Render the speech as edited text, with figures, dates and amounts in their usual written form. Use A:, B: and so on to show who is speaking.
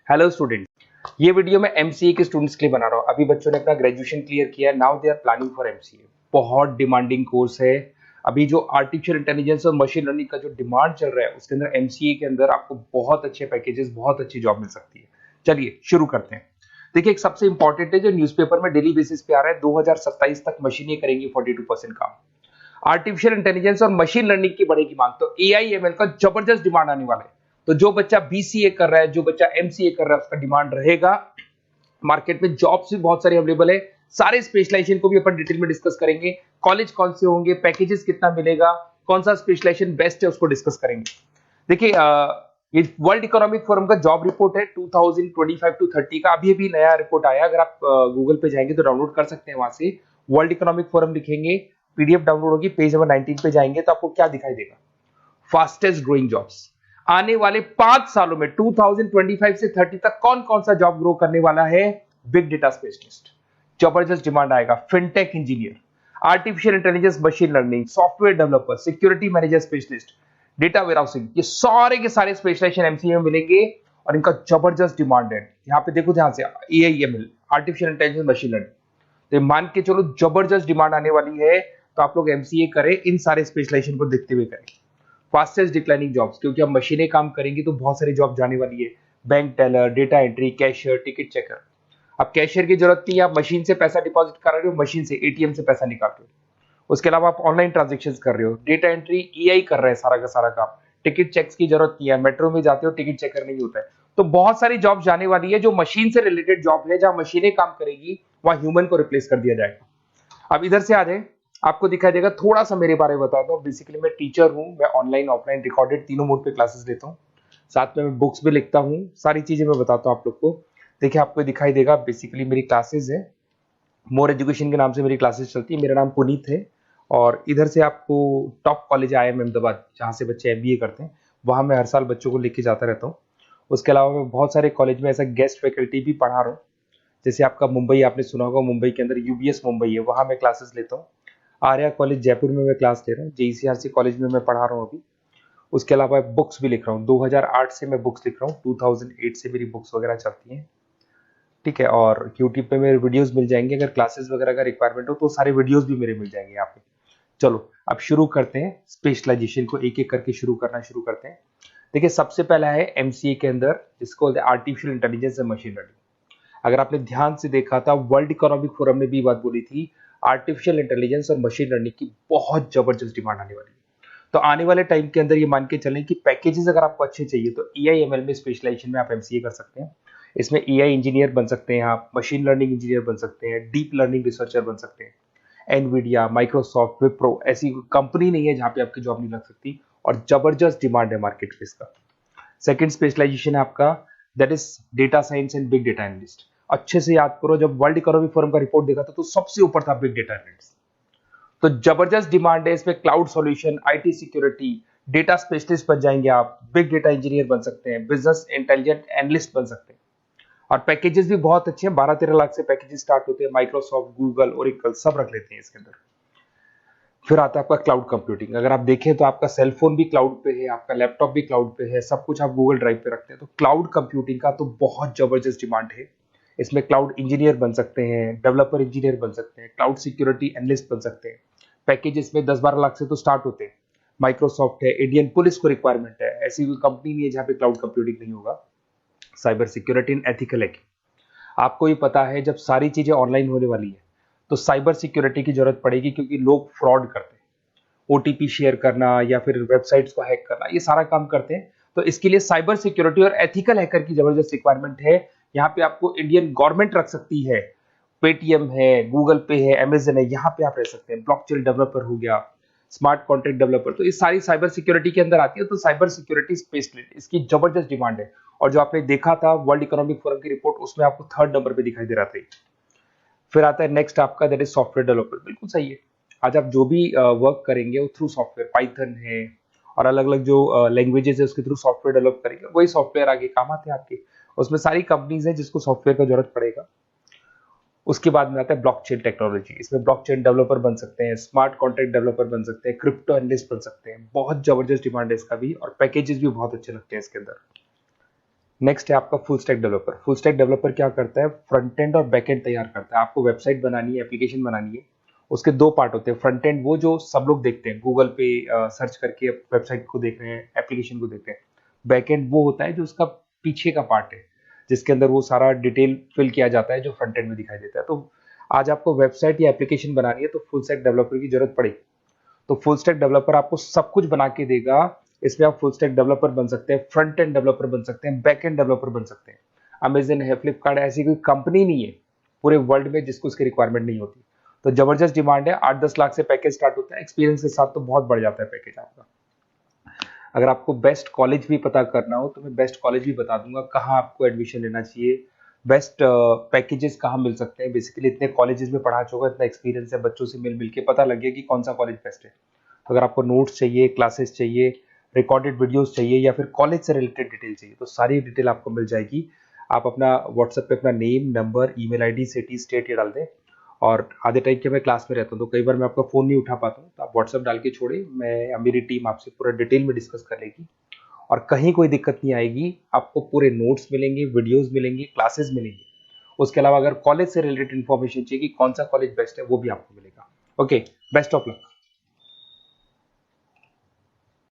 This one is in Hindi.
A: हेलो स्टूडेंट, ये वीडियो मैं एमसीए के स्टूडेंट्स के लिए बना रहा हूँ। अभी बच्चों ने अपना ग्रेजुएशन क्लियर किया है, now they are planning for MCA. बहुत डिमांडिंग कोर्स है। अभी जो आर्टिफिशियल इंटेलिजेंस और मशीन लर्निंग का जो डिमांड चल रहा है उसके अंदर एमसीए के अंदर आपको बहुत अच्छे पैकेजेस, बहुत अच्छी जॉब मिल सकती है। चलिए शुरू करते हैं। देखिए, एक सबसे इंपॉर्टेंट है जो न्यूज़पेपर में डेली बेसिस पे आ रहा है, 2027 तक मशीनें करेंगी 42% काम। आर्टिफिशियल इंटेलिजेंस और मशीन लर्निंग की बढ़ेगी मांग, तो एआई एमएल का जबरदस्त डिमांड आने वाला है। तो जो बच्चा बीसीए कर रहा है, जो बच्चा एमसीए कर रहा है, उसका डिमांड रहेगा। मार्केट में जॉब्स भी बहुत सारी अवेलेबल है। सारे स्पेशलाइजेशन को भी अपन डिटेल में डिस्कस करेंगे। कॉलेज कौन से होंगे, पैकेजेस कितना मिलेगा, कौन सा स्पेशलाइजेशन बेस्ट है, उसको डिस्कस करेंगे। देखिए, ये वर्ल्ड इकोनॉमिक फोरम का जॉब रिपोर्ट है 2025 टू 30 का। अभी अभी नया रिपोर्ट आया, अगर आप गूगल पे जाएंगे तो डाउनलोड कर सकते हैं। वहां से वर्ल्ड इकोनॉमिक फोरम लिखेंगे, पीडीएफ डाउनलोड होगी, पेज नंबर 19 पे जाएंगे तो आपको क्या दिखाई देगा? Fastest growing jobs. आने वाले 5 सालों में 2025 से 30 तक कौन कौन सा जॉब ग्रो करने वाला है? बिग डेटा स्पेशलिस्ट, जबरदस्त डिमांड आएगा। Fintech engineer, artificial intelligence machine learning, software developer, security manager specialist, data warehousing, ये सारे के सारे स्पेशलाइजेशन एमसीए में मिलेंगे और इनका जबरदस्त डिमांड है। यहाँ पे देखो, ध्यान से, AIML, artificial intelligence machine learning, तो मान के चलो जबरदस्त डिमांड आने वाली है। तो आप लोग एमसीए करें, इन सारे स्पेशलाइजेशन को देखते हुए करें। फास्टेस्ट डिक्लाइनिंग जॉब्स, क्योंकि अब मशीनें काम करेंगी तो बहुत सारी जॉब जाने वाली है। Bank teller, data entry, cashier, ticket checker. अब कैशियर की जरूरत नहीं है, आप मशीन से पैसा डिपॉजिट कर रहे हो, मशीन से एटीएम से पैसा निकाल रहे हो। उसके अलावा आप ऑनलाइन ट्रांजेक्शन कर रहे हो। डेटा एंट्री एआई कर रहा है सारा का सारा काम। टिकट चेक्स की जरूरत नहीं है, मेट्रो में जाते हो टिकट चेकर नहीं होता है। तो बहुत सारी जॉब जाने वाली है जो मशीन से रिलेटेड जॉब है, जहां मशीनें काम करेगी वहां ह्यूमन को रिप्लेस कर दिया जाएगा। अब इधर से आ जाए, आपको दिखाई देगा। थोड़ा सा मेरे बारे में बता दो। बेसिकली मैं टीचर हूँ, मैं ऑनलाइन ऑफलाइन रिकॉर्डेड तीनों मोड पे क्लासेस लेता हूँ। साथ में मैं बुक्स भी लिखता हूँ, सारी चीजें मैं बताता हूँ आप लोग को। देखिए, आपको दिखाई देगा, बेसिकली मेरी क्लासेस है, मोर एजुकेशन के नाम से मेरी क्लासेस चलती है। मेरा नाम पुनीत है। और इधर से आपको टॉप कॉलेज IIM अहमदाबाद, जहाँ से बच्चे एमबीए करते हैं, वहाँ मैं हर साल बच्चों को लेके जाता रहता हूँ। उसके अलावा मैं बहुत सारे कॉलेज में ऐसा गेस्ट फैकल्टी भी पढ़ा रहा हूँ। जैसे आपका मुंबई, आपने सुना होगा, मुंबई के अंदर यूबीएस मुंबई है, वहाँ मैं क्लासेस लेता हूँ। आर्या कॉलेज जयपुर में मैं क्लास ले रहा हूँ। जेईसीआरसी कॉलेज में मैं पढ़ा रहा हूँ अभी। उसके अलावा बुक्स भी लिख रहा हूँ। 2008 से मैं बुक्स लिख रहा हूँ, 2008 से मेरी बुक्स वगैरह चलती हैं। ठीक है, और यूट्यूब पे मेरे वीडियोस मिल जाएंगे। अगर क्लासेस वगैरह का रिक्वायरमेंट हो तो सारे वीडियोस भी मेरे मिल जाएंगे यहाँ पे। चलो अब शुरू करते हैं, स्पेशलाइजेशन को एक एक करके शुरू करते हैं। देखिए, सबसे पहला है एमसीए के अंदर, जिसको बोलते हैं artificial intelligence and machine learning. अगर आपने ध्यान से देखा था, वर्ल्ड इकोनॉमिक फोरम ने भी बात बोली थी, आर्टिफिशियल इंटेलिजेंस और मशीन लर्निंग की बहुत जबरदस्त डिमांड आने वाली है। तो आने वाले टाइम के अंदर ये मान के चलें कि पैकेजेस अगर आपको अच्छे चाहिए तो एआईएमएल में स्पेशलाइजेशन में आप एमसीए कर सकते हैं। इसमें एआई इंजीनियर बन सकते हैं, आप मशीन लर्निंग इंजीनियर बन सकते हैं, डीप लर्निंग रिसर्चर बन सकते हैं। एनवीडिया, माइक्रोसॉफ्ट, विप्रो, ऐसी कंपनी नहीं है जहां पे आपकी जॉब नहीं लग सकती, और जबरदस्त डिमांड है मार्केट में इसका। सेकंड स्पेशलाइजेशन है आपका, that is data science and big data analyst. अच्छे से याद करो, जब वर्ल्ड इकोनॉमिक फोरम का रिपोर्ट देखा था तो सबसे ऊपर था बिग डेटा एनालिस्ट। तो जबरदस्त डिमांड है इसमें। Cloud solution, IT security, data specialist बन जाएंगे आप, बिग डेटा इंजीनियर बन सकते हैं, बिजनेस इंटेलिजेंट एनालिस्ट बन सकते हैं। और पैकेजेस भी बहुत अच्छे हैं, 12-13 लाख से पैकेजेस स्टार्ट होते हैं। माइक्रोसॉफ्ट, गूगल, ओरेकल सब रख लेते हैं इसके अंदर। फिर आता है आपका क्लाउड कंप्यूटिंग। अगर आप देखें तो आपका सेल फोन भी क्लाउड पे है, आपका लैपटॉप भी क्लाउड पे है, सब कुछ आप गूगल ड्राइव पे रखते हैं। तो क्लाउड कंप्यूटिंग का तो बहुत जबरदस्त डिमांड है। इसमें क्लाउड इंजीनियर बन सकते हैं, डेवलपर इंजीनियर बन सकते हैं, क्लाउड सिक्योरिटी एनालिस्ट बन सकते हैं। पैकेज इसमें 10-12 लाख से तो स्टार्ट होते हैं। माइक्रोसॉफ्ट है, इंडियन पुलिस को रिक्वायरमेंट है, ऐसी कोई कंपनी नहीं है जहां पे क्लाउड कंप्यूटिंग नहीं होगा। Cyber security and ethical hacking, आपको ही पता है जब सारी चीजें ऑनलाइन होने वाली है तो साइबर सिक्योरिटी की जरूरत पड़ेगी, क्योंकि लोग फ्रॉड करते हैं। ओटीपी शेयर करना या फिर वेबसाइट्स को हैक करना, ये सारा काम करते हैं। तो इसके लिए साइबर सिक्योरिटी और एथिकल हैकर की जबरदस्त रिक्वायरमेंट है। यहाँ पे आपको इंडियन गवर्नमेंट रख सकती है। पेटीएम है, गूगल पे है, अमेजन है, यहाँ पे आप रह सकते हैं। ब्लॉकचेन डेवलपर हो गया, स्मार्ट कॉन्ट्रैक्ट डेवलपर, तो ये सारी साइबर सिक्योरिटी के अंदर आती है। तो साइबर सिक्योरिटी स्पेशलिस्ट, इसकी जबरदस्त डिमांड है। और जो आपने देखा था वर्ल्ड इकोनॉमिक फोरम की रिपोर्ट, उसमें आपको 3rd नंबर पे दिखाई दे रहा था। फिर आता है नेक्स्ट आपका, दैट इज सॉफ्टवेयर डेवलपर। बिल्कुल सही है। आज आप जो भी वर्क करेंगे वो थ्रू सॉफ्टवेयर, पाइथन है और अलग अलग जो लैंग्वेजेस है उसके थ्रू सॉफ्टवेयर डेवलप करेंगे, वही सॉफ्टवेयर आगे काम आते हैं आपके। उसमें सारी कंपनीज है जिसको सॉफ्टवेयर का जरूरत पड़ेगा। उसके बाद में आता है ब्लॉकचेन टेक्नोलॉजी। इसमें ब्लॉकचेन डेवलपर बन सकते हैं, स्मार्ट कॉन्ट्रैक्ट डेवलपर बन सकते हैं, क्रिप्टो एनालिस्ट बन सकते हैं। बहुत जबरदस्त डिमांड है इसका भी, और पैकेजेस भी बहुत अच्छे लगते हैं इसके अंदर। नेक्स्ट है आपका full stack developer. Full stack developer क्या करता है, फ्रंट एंड और बैक एंड तैयार करता है। आपको वेबसाइट बनानी है, एप्लीकेशन बनानी है, उसके दो पार्ट होते हैं। फ्रंट एंड वो जो सब लोग देखते हैं, गूगल पे सर्च करके वेबसाइट को देख रहे हैं, एप्लीकेशन को देख रहे हैं। बैक एंड वो होता है जो उसका पीछे का पार्ट है, जिसके अंदर वो सारा डिटेल फिल किया जाता है जो फ्रंट एंड में दिखाई देता है। तो आज आपको वेबसाइट या एप्लीकेशन बनानी है तो फुल स्टैक डेवलपर की जरूरत पड़ेगी। तो फुल स्टैक डेवलपर आपको सब कुछ बना के देगा। इसमें आप फुल स्टैक डेवलपर बन सकते हैं, फ्रंट एंड डेवलपर बन सकते हैं, बैक एंड डेवलपर बन सकते हैं। अमेजन है, फ्लिपकार्ट, ऐसी कोई कंपनी नहीं है पूरे वर्ल्ड में जिसको इसकी रिक्वायरमेंट नहीं होती। तो जबरदस्त डिमांड है, 8-10 लाख से पैकेज स्टार्ट होता है, एक्सपीरियंस के साथ तो बहुत बढ़ जाता है पैकेज आपका। अगर आपको बेस्ट कॉलेज भी पता करना हो तो मैं बेस्ट कॉलेज भी बता दूंगा, कहाँ आपको एडमिशन लेना चाहिए, बेस्ट पैकेजेस कहाँ मिल सकते हैं। बेसिकली इतने कॉलेजेस में पढ़ा चुका, इतना एक्सपीरियंस है, बच्चों से मिल मिल के पता लग गया कि कौन सा कॉलेज बेस्ट है। अगर आपको नोट्स चाहिए, क्लासेस चाहिए, रिकॉर्डेड वीडियोस चाहिए, या फिर कॉलेज से रिलेटेड डिटेल चाहिए, तो सारी डिटेल आपको मिल जाएगी। आप अपना व्हाट्सएप पे अपना name, number, email ID, city, state ये डाल दें। और आधे टाइम के मैं क्लास में रहता हूँ तो कई बार मैं आपका फ़ोन नहीं उठा पाता हूँ, तो आप व्हाट्सएप डाल के छोड़े, मैं या मेरी टीम आपसे पूरा डिटेल में डिस्कस कर लेगी। और कहीं कोई दिक्कत नहीं आएगी, आपको पूरे नोट्स मिलेंगे, वीडियोस मिलेंगे, क्लासेस मिलेंगे। उसके अलावा अगर कॉलेज से रिलेटेड इन्फॉर्मेशन चाहिए कि कौन सा कॉलेज बेस्ट है, वो भी आपको मिलेगा। Okay, best of luck.